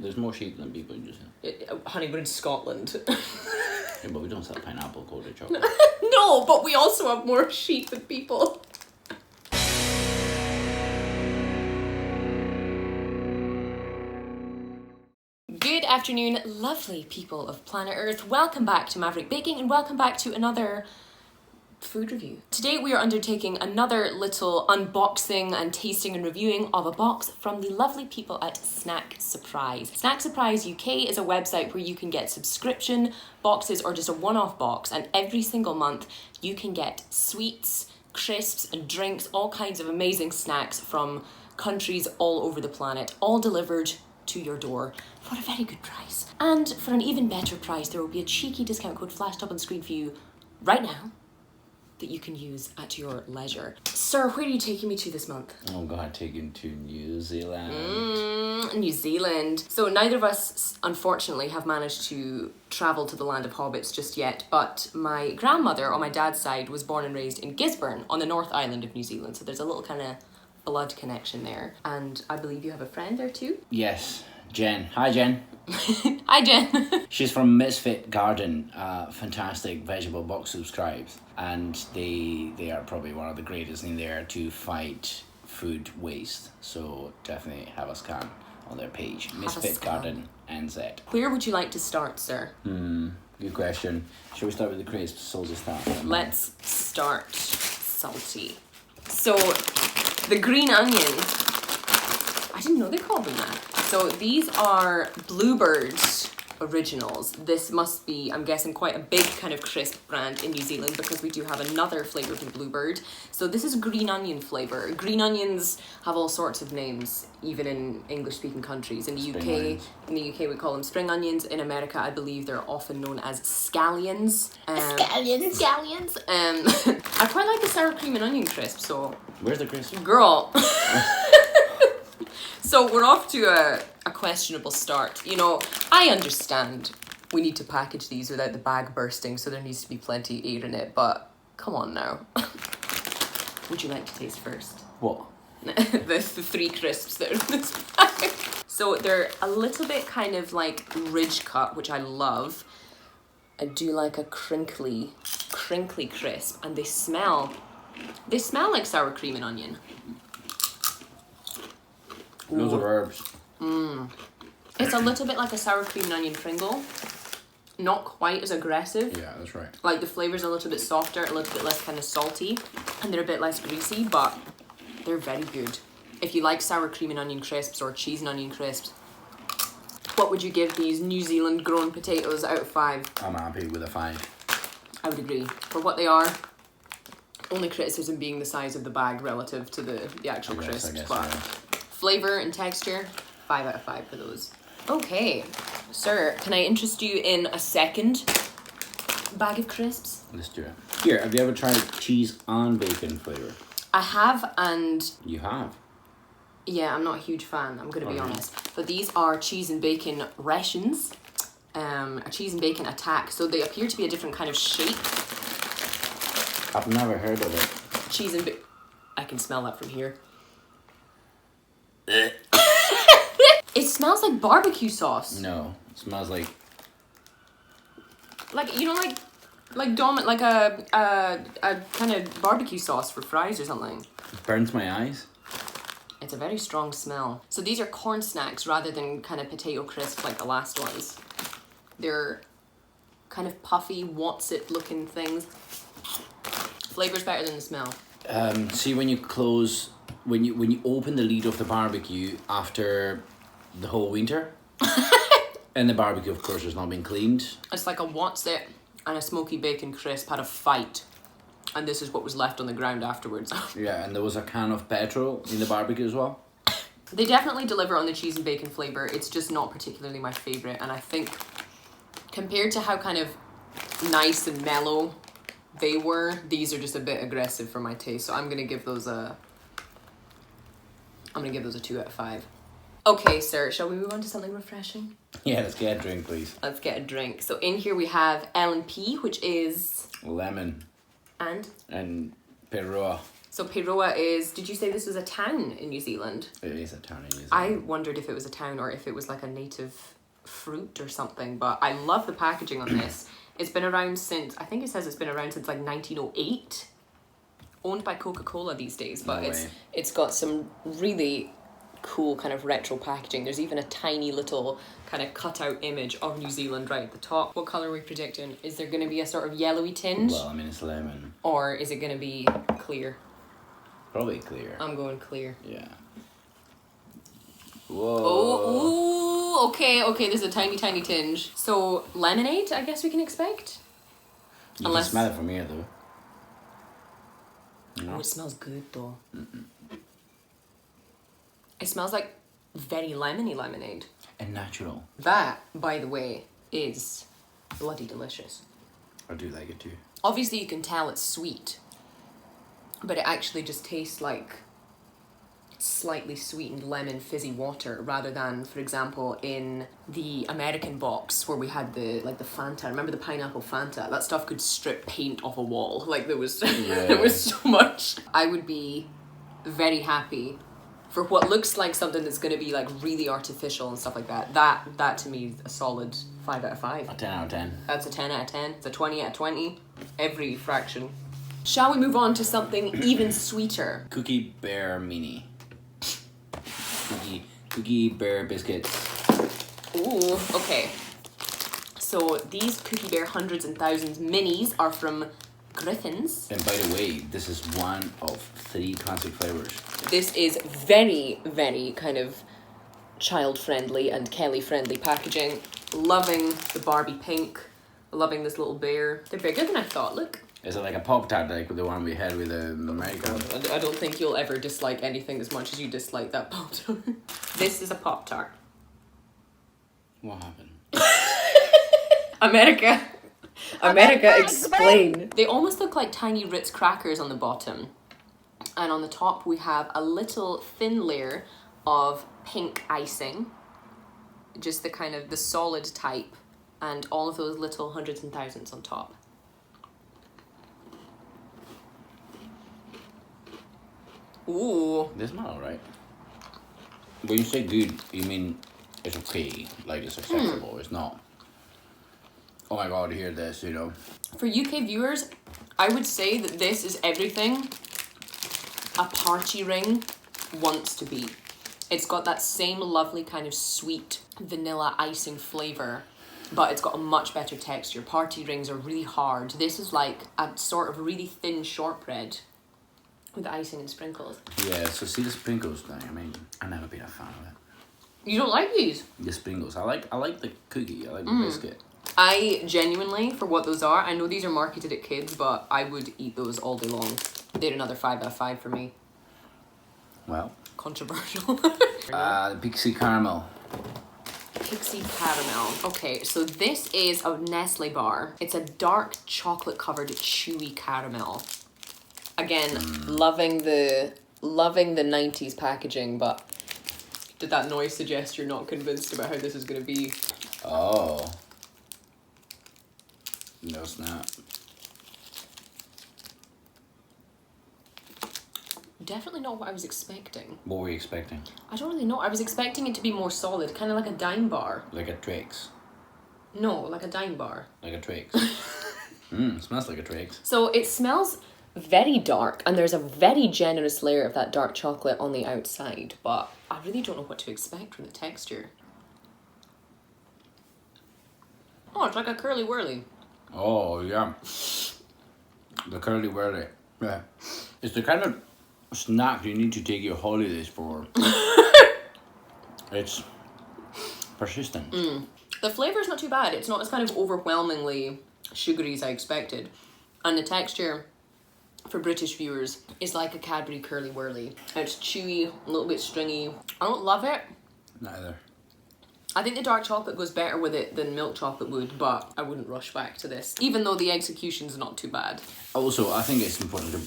There's more sheep than people in New Zealand. Honey, we're in Scotland. Yeah, but we don't sell pineapple coated chocolate. No, but we also have more sheep than people. Good afternoon, lovely people of planet Earth. Welcome back to Maverick Baking and welcome back to another food review. Today we are undertaking another little unboxing and tasting and reviewing of a box from the lovely people at Snack Surprise. Snack Surprise UK is a website where you can get subscription boxes or just a one-off box, and every single month you can get sweets, crisps and drinks, all kinds of amazing snacks from countries all over the planet, all delivered to your door for a very good price. And for an even better price, there will be a cheeky discount code flashed up on screen for you right now that you can use at your leisure. Sir, where are you taking me to this month? Oh God, taken to New Zealand. New Zealand. So neither of us, unfortunately, have managed to travel to the land of hobbits just yet, but my grandmother on my dad's side was born and raised in Gisborne on the North Island of New Zealand, so there's a little kind of blood connection there. And I believe you have a friend there too? Yes, Jen. Hi, Jen. Hi, Jen. She's from Misfit Garden, fantastic vegetable box subscribes, and they are probably one of the greatest in there to fight food waste. So definitely have a scan on their page, Misfit Garden NZ. Where would you like to start, sir? Good question. Shall we start with the crisps? Salty start. Let's start salty. So the green onions, I didn't know they called them that. So these are Bluebird Originals. This must be, I'm guessing, quite a big kind of crisp brand in New Zealand because we do have another flavour than Bluebird. So this is green onion flavour. Green onions have all sorts of names, even in English-speaking countries. In the UK, we call them spring onions. In America, I believe they're often known as scallions. Scallions. I quite like the sour cream and onion crisp, so... Where's the crisp? Girl. So we're off to a questionable start. You know, I understand we need to package these without the bag bursting, so there needs to be plenty of air in it, but come on now. Would you like to taste first? What? the three crisps that are in this bag. So they're a little bit kind of like ridge cut, which I love. I do like a crinkly crisp, and they smell like sour cream and onion. Those are herbs. It's a little bit like a sour cream and onion Pringle. Not quite as aggressive. Yeah, that's right. Like the flavour's a little bit softer, a little bit less kind of salty, and they're a bit less greasy, but they're very good. If you like sour cream and onion crisps or cheese and onion crisps, what would you give these New Zealand grown potatoes out of 5? I'm happy with a 5. I would agree. For what they are, only criticism being the size of the bag relative to the actual crisps, but flavour and texture, 5 out of 5 for those. Okay, sir, can I interest you in a second bag of crisps? Let's do it. Here, have you ever tried cheese and bacon flavour? I have, and... You have? Yeah, I'm not a huge fan, I'm going to be honest. But these are cheese and bacon rations. A cheese and bacon attack. So they appear to be a different kind of shape. I've never heard of it. Cheese and bacon... I can smell that from here. It smells like barbecue sauce. No, it smells like... Like, you know, like a kind of barbecue sauce for fries or something. It burns my eyes. It's a very strong smell. So these are corn snacks rather than kind of potato crisp like the last ones. They're kind of puffy, what's-it looking things. Flavor's better than the smell. See, when you close... When you open the lid of the barbecue after the whole winter, and the barbecue, of course, has not been cleaned. It's like a what's-it and a smoky bacon crisp had a fight, and this is what was left on the ground afterwards. Yeah, and there was a can of petrol in the barbecue as well. They definitely deliver on the cheese and bacon flavour. It's just not particularly my favourite, and I think compared to how kind of nice and mellow they were, these are just a bit aggressive for my taste, so I'm gonna give those a 2 out of 5. Okay, sir, shall we move on to something refreshing? Yeah, let's get a drink, please. Let's get a drink. So in here we have L&P, which is... Lemon. And Perroa. So Peiroa is, did you say this was a town in New Zealand? It is a town in New Zealand. I wondered if it was a town or if it was like a native fruit or something, but I love the packaging on this. It's been around since, I think it says it's been around since like 1908. Owned by Coca-Cola these days, but it's got some really cool kind of retro packaging. There's even a tiny little kind of cutout image of New Zealand right at the top. What colour are we predicting? Is there going to be a sort of yellowy tinge? Well, I mean, it's lemon. Or is it going to be clear? Probably clear. I'm going clear. Yeah. Whoa. Oh, ooh, okay, there's a tiny tinge. So, lemonade, I guess we can expect? You can smell it from here, though. No. Oh, it smells good, though. It smells like very lemony lemonade. And natural. That, by the way, is bloody delicious. I do like it too. Obviously, you can tell it's sweet, but it actually just tastes like slightly sweetened lemon fizzy water rather than, for example, in the American box where we had the Fanta. Remember the pineapple Fanta? That stuff could strip paint off a wall. Like there was there was so much. I would be very happy for what looks like something that's going to be like really artificial and stuff like that. That to me is a solid 5 out of 5. A 10 out of 10. That's a 10 out of 10. It's a 20 out of 20. Every fraction. Shall we move on to something even sweeter? Cookie Bear Mini. Cookie Bear biscuits. Ooh, okay. So these Cookie Bear hundreds and thousands minis are from Griffin's. And by the way, this is one of 3 classic flavors. This is very, very kind of child-friendly and Kelly-friendly packaging. Loving the Barbie pink. Loving this little bear. They're bigger than I thought, look. Is it like a Pop-Tart like the one we had with the American? I don't think you'll ever dislike anything as much as you dislike that Pop-Tart. This is a Pop-Tart. What happened? America, explain. They almost look like tiny Ritz crackers on the bottom. And on the top we have a little thin layer of pink icing. Just the kind of the solid type. And all of those little hundreds and thousands on top. Ooh. They smell alright. When you say good, you mean it's okay, like it's acceptable. It's not, oh my god, hear this, you know. For UK viewers, I would say that this is everything a party ring wants to be. It's got that same lovely kind of sweet vanilla icing flavour, but it's got a much better texture. Party rings are really hard. This is like a sort of really thin shortbread with icing and sprinkles. Yeah, so see the sprinkles thing, I mean, I've never been a fan of it. You don't like these? The sprinkles. I like the cookie, I like the biscuit. I genuinely, for what those are, I know these are marketed at kids, but I would eat those all day long. They're another 5 out of 5 for me. Well. Controversial. The Pixie Caramel. Pixie Caramel. Okay, so this is a Nestle bar. It's a dark chocolate covered chewy caramel. Again, loving the 90s packaging, but did that noise suggest you're not convinced about how this is going to be? Oh. No snap. Definitely not what I was expecting. What were you expecting? I don't really know. I was expecting it to be more solid, kind of like a dime bar. Like a Twix. No, like a dime bar. Like a Twix. Smells like a Twix. So it smells very dark, and there's a very generous layer of that dark chocolate on the outside, but I really don't know what to expect from the texture. Oh, it's like a curly whirly. Oh, yeah. The curly whirly. Yeah. It's the kind of snack you need to take your holidays for. It's persistent. The flavour's not too bad. It's not as kind of overwhelmingly sugary as I expected. And the texture, for British viewers, is like a Cadbury curly whirly. It's chewy, a little bit stringy. I don't love it. Neither. I think the dark chocolate goes better with it than milk chocolate would, but I wouldn't rush back to this, even though the execution's not too bad. Also, I think it's important to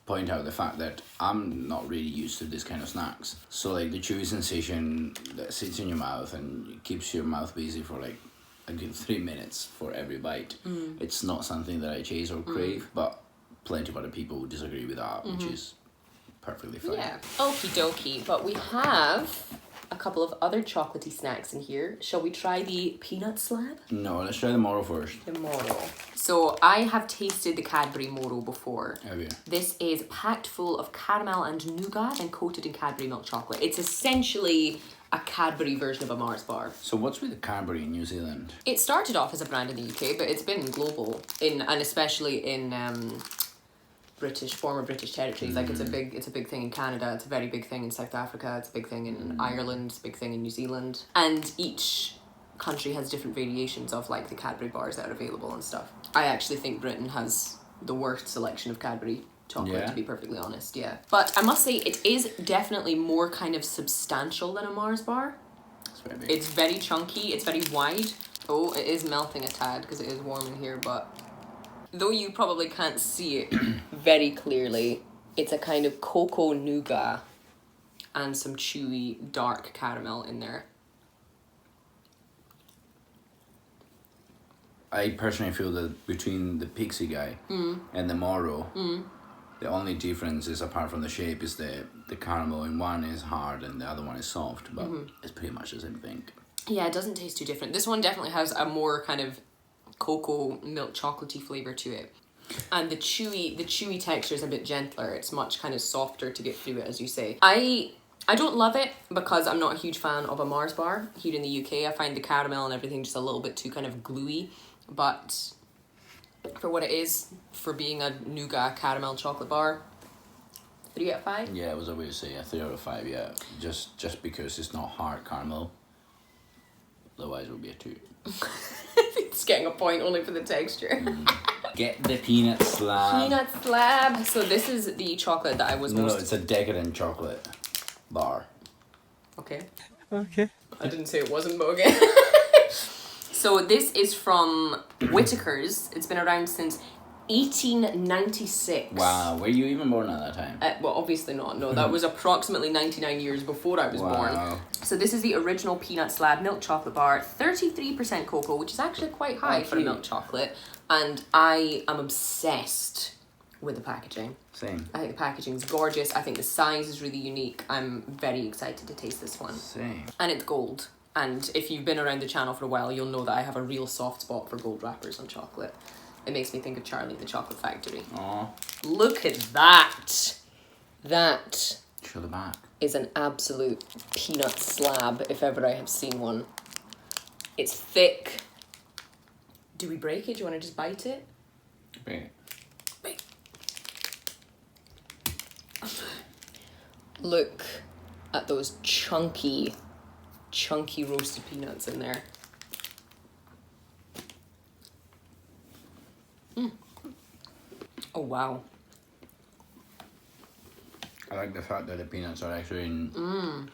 point out the fact that I'm not really used to this kind of snacks. So like the chewy sensation that sits in your mouth and keeps your mouth busy for like a good 3 minutes for every bite. It's not something that I chase or crave, but plenty of other people would disagree with that, which is perfectly fine. Yeah. Okie dokie. But we have a couple of other chocolatey snacks in here. Shall we try the peanut slab? No, let's try the Moro first. The Moro. So I have tasted the Cadbury Moro before. Have you? This is packed full of caramel and nougat and coated in Cadbury milk chocolate. It's essentially a Cadbury version of a Mars bar. So what's with the Cadbury in New Zealand? It started off as a brand in the UK, but it's been global and especially in former British territories. Like it's a big thing in Canada. It's a very big thing in South Africa. It's a big thing in Ireland. It's a big thing in New Zealand. And each country has different variations of like the Cadbury bars that are available and stuff. I actually think Britain has the worst selection of Cadbury chocolate, to be perfectly honest. Yeah, but I must say it is definitely more kind of substantial than a Mars bar. It's very chunky. It's very wide. Oh, it is melting a tad because it is warm in here, but though you probably can't see it very clearly, it's a kind of cocoa nougat and some chewy dark caramel in there. I personally feel that between the Pixie guy and the Moro, the only difference is, apart from the shape, is the caramel in one is hard and the other one is soft, but it's pretty much the same thing. Yeah, it doesn't taste too different. This one definitely has a more kind of cocoa milk chocolatey flavour to it. And the chewy texture is a bit gentler. It's much kind of softer to get through it, as you say. I don't love it because I'm not a huge fan of a Mars bar here in the UK. I find the caramel and everything just a little bit too kind of gluey. But for what it is, for being a nougat caramel chocolate bar, 3 out of 5? Yeah, I was always say a 3 out of 5, yeah. Just because it's not hard caramel. Otherwise it would be a 2. It's getting a point only for the texture. Get the peanut slab. Peanut slab. So this is the chocolate that I was No, it's a decadent chocolate bar. Okay. Okay. I didn't say it wasn't, but okay. So this is from Whittaker's. It's been around since 1896. Wow, were you even born at that time? Well, obviously not. No, that was approximately 99 years before I was born. So this is the original peanut slab milk chocolate bar, 33% cocoa, which is actually quite high for a milk chocolate. And I am obsessed with the packaging. Same. I think the packaging's gorgeous. I think the size is really unique. I'm very excited to taste this one. Same. And it's gold. And if you've been around the channel for a while, you'll know that I have a real soft spot for gold wrappers on chocolate. It makes me think of Charlie and the Chocolate Factory. Aw. Look at that! That Show the back. is an absolute peanut slab, if ever I have seen one. It's thick. Do we break it? Do you want to just bite it? Wait. Wait. Look at those chunky roasted peanuts in there. Oh, wow. I like the fact that the peanuts are actually in,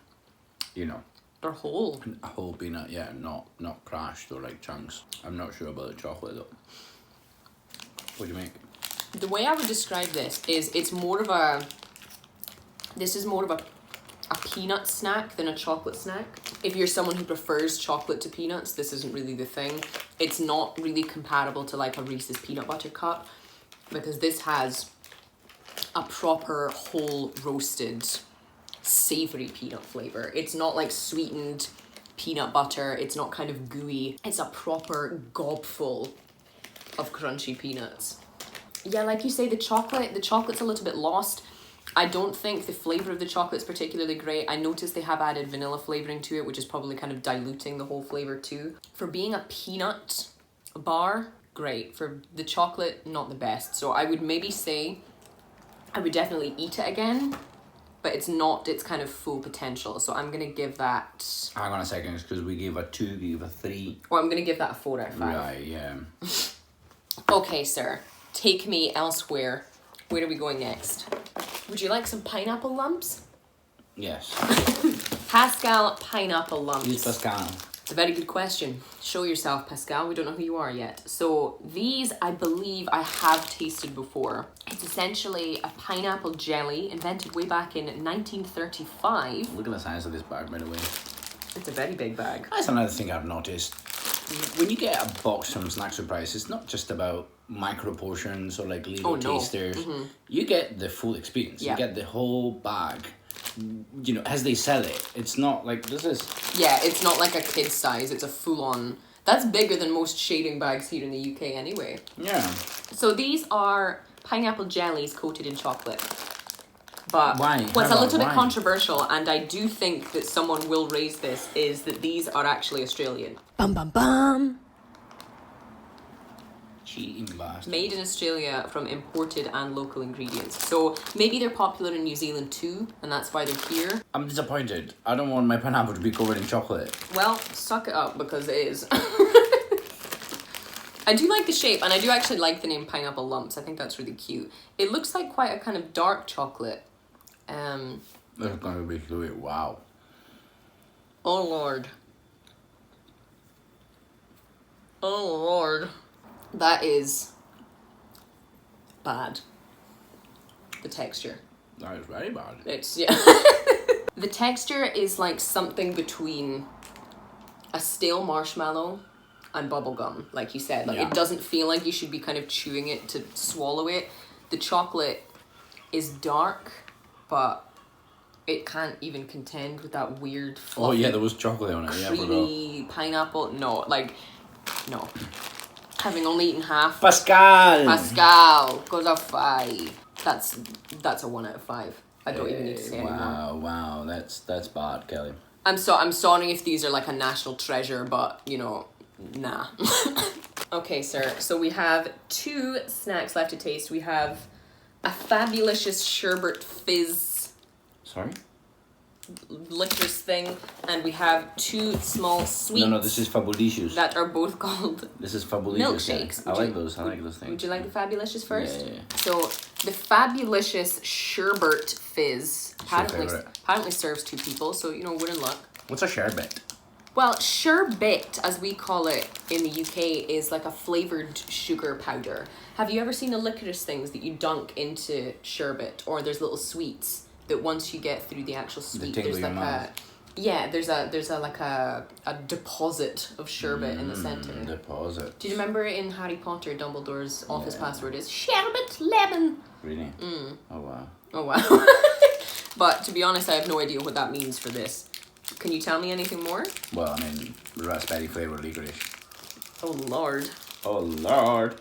you know, They're whole. a whole peanut, yeah, not crushed or like chunks. I'm not sure about the chocolate though. What do you make? The way I would describe this is this is more of a peanut snack than a chocolate snack. If you're someone who prefers chocolate to peanuts, this isn't really the thing. It's not really comparable to like a Reese's peanut butter cup because this has a proper whole roasted savory peanut flavor. It's not like sweetened peanut butter. It's not kind of gooey. It's a proper gobful of crunchy peanuts. Yeah, like you say, the chocolate's a little bit lost. I don't think the flavour of the chocolate's particularly great. I noticed they have added vanilla flavouring to it, which is probably kind of diluting the whole flavour too. For being a peanut bar, great. For the chocolate, not the best. So I would maybe say I would definitely eat it again, but it's not its kind of full potential. So I'm going to give that... Hang on a second, because we gave a 2, we gave a 3. Or I'm going to give that a 4 out of 5. Right, yeah. Okay, sir. Take me elsewhere. Where are we going next? Would you like some pineapple lumps? Yes. Pascal pineapple lumps. Who's Pascal? It's a very good question. Show yourself, Pascal. We don't know who you are yet. So these, I believe I have tasted before. It's essentially a pineapple jelly invented way back in 1935. Look at the size of this bag, by the way. It's a very big bag. That's another thing I've noticed. When you get a box from Snack Surprise, it's not just about micro portions or like Oh, little no. tasters. You get the full experience. Yeah. You get the whole bag. You know, as they sell it, it's not like this is. Yeah, it's not like a kid's size. It's a full-on. That's bigger than most shading bags here in the UK anyway. Yeah. So these are pineapple jellies coated in chocolate. But Why? what's a little bit Why? controversial, and I do think that someone will raise this, is that these are actually Australian. Bum bum bum! Cheating bastard. Made in Australia from imported and local ingredients. So maybe they're popular in New Zealand too, and that's why they're here. I'm disappointed. I don't want my pineapple to be covered in chocolate. Well, suck it up because it is. I do like the shape, and I do actually like the name Pineapple Lumps. I think that's really cute. It looks like quite a kind of dark chocolate. This is gonna be sweet. Wow. Oh Lord. Oh Lord. That is bad. The texture. That is very bad. It's, yeah. The texture is like something between a stale marshmallow and bubblegum, like you said. Like, Yeah. it doesn't feel like you should be kind of chewing it to swallow it. The chocolate is dark, but it can't even contend with that weird fluffy, Oh yeah, there was chocolate on it. Yeah, I forgot. creamy pineapple. No, like, no. Having only eaten half. Pascal. Goes a 5. That's a 1 out of 5. I don't even need to say anymore. Wow, that's bad, Kelly. I'm sorry if these are like a national treasure, but you know, nah. Okay, sir. So we have 2 snacks left to taste. We have a Fabulicious Sherbet Fizz Sorry? licorice thing, and we have 2 small sweets. No, this is Fabulicious. That are both called This is Fabulicious. milkshakes. Yeah. I like those things. Would you like the Fabulicious first? Yeah. So the Fabulicious Sherbet Fizz favourite. apparently serves 2 people, so you know, we're in luck. What's a sherbet? Well, sherbet, as we call it in the UK, is like a flavoured sugar powder. Have you ever seen the licorice things that you dunk into sherbet? Or there's little sweets that once you get through the actual sweet, tingle there's your like mouth. there's a like a deposit of sherbet in the centre. Deposit. Do you remember in Harry Potter, Dumbledore's office password is sherbet lemon? Really? Oh wow. Oh wow. But to be honest, I have no idea what that means for this. Can you tell me anything more? Well, I mean, raspberry flavored licorice. Oh Lord. Oh Lord.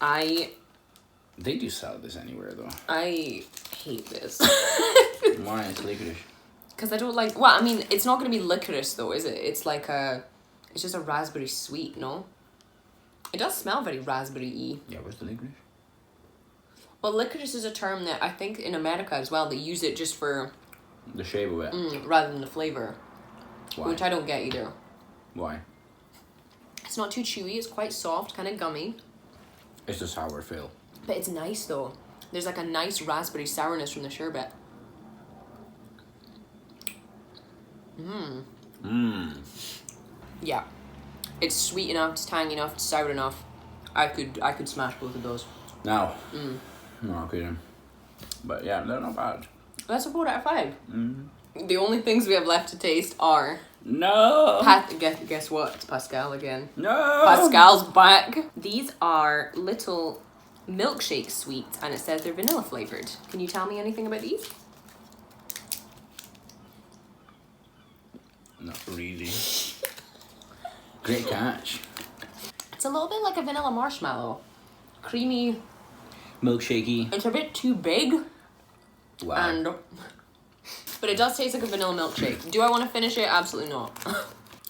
They do sell this anywhere though. I hate this. Why? It's licorice. Because I don't like... Well, I mean, it's not going to be licorice though, is it? It's like a... It's just a raspberry sweet, no? It does smell very raspberry-y. Yeah, where's the licorice? Well, licorice is a term that I think in America as well, they use it just for... The shape of it. rather than the flavour. Why? Which I don't get either. Why? It's not too chewy, it's quite soft, kind of gummy. It's a sour feel. But it's nice though. There's like a nice raspberry sourness from the sherbet. Yeah. It's sweet enough, it's tangy enough, it's sour enough. I could smash both of those. No. No, I couldn't. But yeah, they're not bad. That's a 4 out of 5. The only things we have left to taste are... No! Guess what? It's Pascal again. No! Pascal's back. These are little milkshake sweets, and it says they're vanilla flavored. Can you tell me anything about these? Not really. Great catch. It's a little bit like a vanilla marshmallow. Creamy. Milkshakey. It's a bit too big. Wow. But it does taste like a vanilla milkshake. Do I want to finish it? Absolutely not.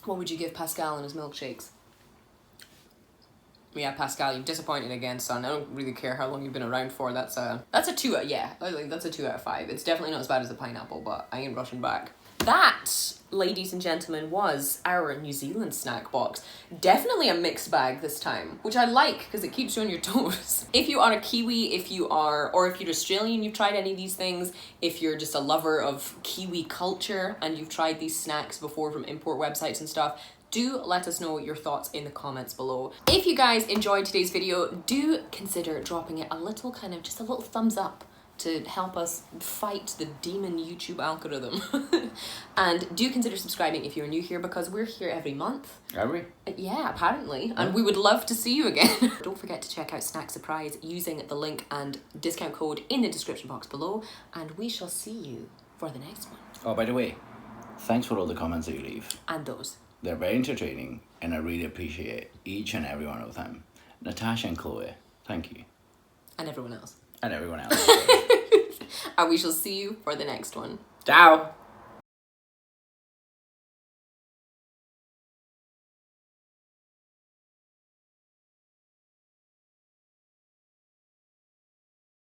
What would you give Pascal and his milkshakes? Yeah, Pascal, you've disappointed again, son. I don't really care how long you've been around for. That's a 2 out, yeah. That's a 2 out of 5. It's definitely not as bad as the pineapple, but I ain't rushing back. That, ladies and gentlemen, was our New Zealand snack box. Definitely a mixed bag this time, which I like because it keeps you on your toes. If you are a Kiwi, if you're Australian, you've tried any of these things, if you're just a lover of Kiwi culture and you've tried these snacks before from import websites and stuff, do let us know your thoughts in the comments below. If you guys enjoyed today's video, do consider dropping it just a little thumbs up to help us fight the demon YouTube algorithm. And do consider subscribing if you're new here, because we're here every month. Are we? Yeah, apparently. And we would love to see you again. Don't forget to check out Snack Surprise using the link and discount code in the description box below. And we shall see you for the next one. Oh, by the way, thanks for all the comments that you leave. And those. They're very entertaining, and I really appreciate each and every one of them. Natasha and Chloe, thank you. And everyone else. And everyone else. And we shall see you for the next one. Ciao!